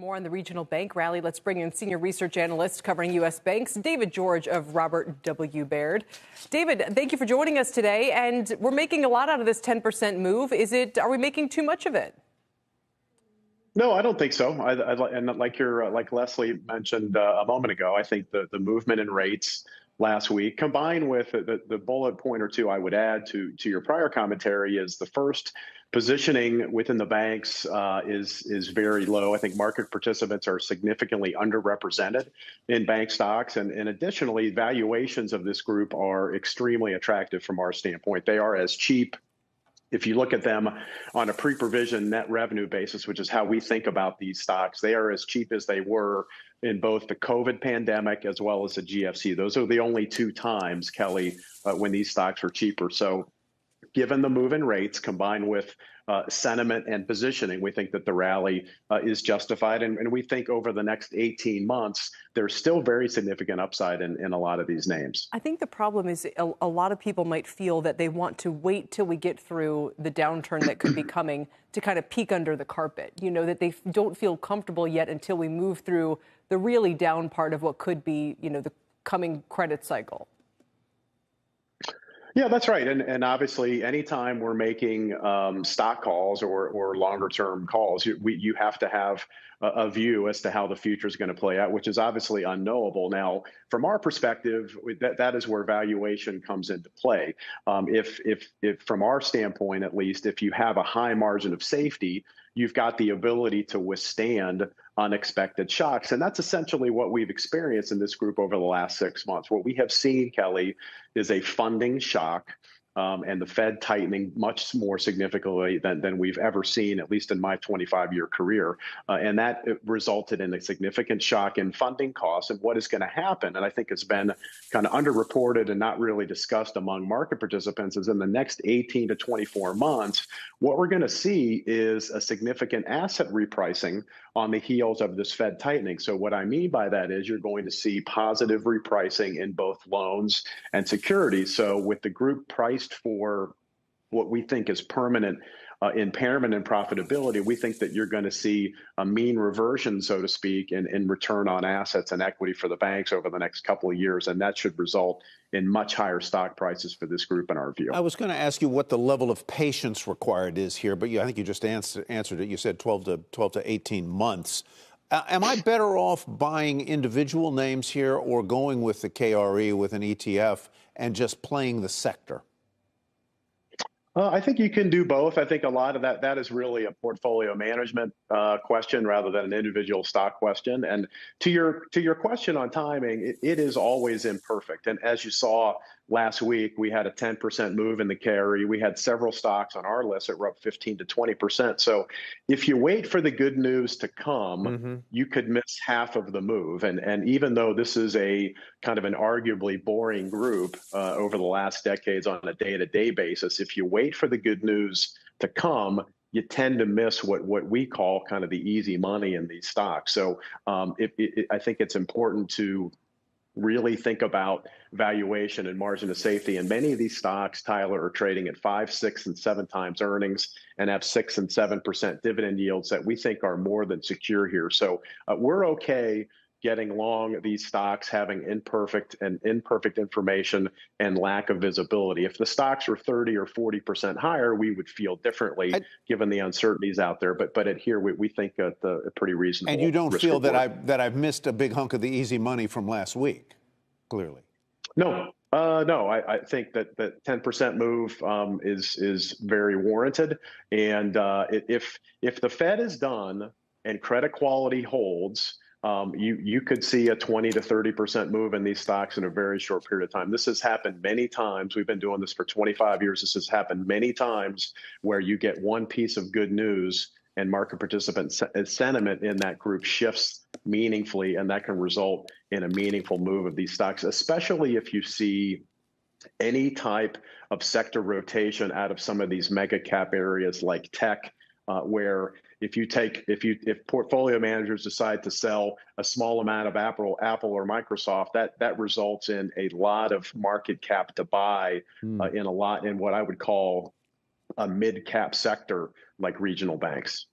More on the regional bank rally, let's bring in senior research analyst covering U.S. banks, David George of Robert W. Baird. David, thank you for joining us today. And we're making a lot out of this 10% move. Are we making too much of it? No, I don't think so. And like Leslie mentioned a moment ago, I think the movement in rates last week, combined with the bullet point or two I would add to your prior commentary, is the first positioning within the banks is very low. I think market participants are significantly underrepresented in bank stocks, and additionally, valuations of this group are extremely attractive from our standpoint. They are as cheap. If you look at them on a pre-provision net revenue basis, which is how we think about these stocks, they are as cheap as they were in both the COVID pandemic as well as the GFC. Those are the only two times, Kelly, when these stocks were cheaper. So given the move in rates combined with sentiment and positioning, we think that the rally is justified. And we think over the next 18 months, there's still very significant upside in a lot of these names. I think the problem is a lot of people might feel that they want to wait till we get through the downturn that could be coming to kind of peek under the carpet, that they don't feel comfortable yet until we move through the really down part of what could be, the coming credit cycle. Yeah, that's right. And obviously, anytime we're making stock calls or longer term calls, you have to have a view as to how the future is going to play out, which is obviously unknowable. Now, from our perspective, that is where valuation comes into play. If from our standpoint, at least, if you have a high margin of safety, you've got the ability to withstand unexpected shocks. And that's essentially what we've experienced in this group over the last 6 months. What we have seen, Kelly, is a funding shock and the Fed tightening much more significantly than we've ever seen, at least in my 25-year career. And that resulted in a significant shock in funding costs. And what is going to happen, and I think it's been kind of underreported and not really discussed among market participants, is in the next 18 to 24 months, what we're going to see is a significant asset repricing on the heels of this Fed tightening. So what I mean by that is you're going to see positive repricing in both loans and securities. So with the group priced for what we think is permanent impairment and profitability, we think that you're going to see a mean reversion, so to speak, in return on assets and equity for the banks over the next couple of years. And that should result in much higher stock prices for this group in our view. I was going to ask you what the level of patience required is here, but I think you just answered it. You said 12 to 18 months. Am I better off buying individual names here or going with the KRE with an ETF and just playing the sector? I think you can do both. I think a lot of that is really a portfolio management question rather than an individual stock question. And to your question on timing, it is always imperfect. And as you saw last week, we had a 10% move in the carry. We had several stocks on our list that were up 15 to 20%. So if you wait for the good news to come, you could miss half of the move. And even though this is a kind of an arguably boring group over the last decades on a day-to-day basis, if you wait for the good news to come, you tend to miss what we call kind of the easy money in these stocks. So I think it's important to really think about valuation and margin of safety. And many of these stocks, Tyler, are trading at 5, 6, and 7 times earnings and have 6 and 7% dividend yields that we think are more than secure here. So we're okay getting long these stocks having imperfect information and lack of visibility. If the stocks were 30 or 40% higher, we would feel differently given the uncertainties out there. But at here, we think a pretty reasonable. And you don't feel that I've missed a big hunk of the easy money from last week, clearly. No. No, I think that 10% move is very warranted. And if the Fed is done and credit quality holds, you could see a 20 to 30% move in these stocks in a very short period of time. This has happened many times. We've been doing this for 25 years. This has happened many times where you get one piece of good news and market participant sentiment in that group shifts meaningfully, and that can result in a meaningful move of these stocks, especially if you see any type of sector rotation out of some of these mega cap areas like tech, where if portfolio managers decide to sell a small amount of Apple or Microsoft, that results in a lot of market cap to buy in what I would call a mid cap sector like regional banks.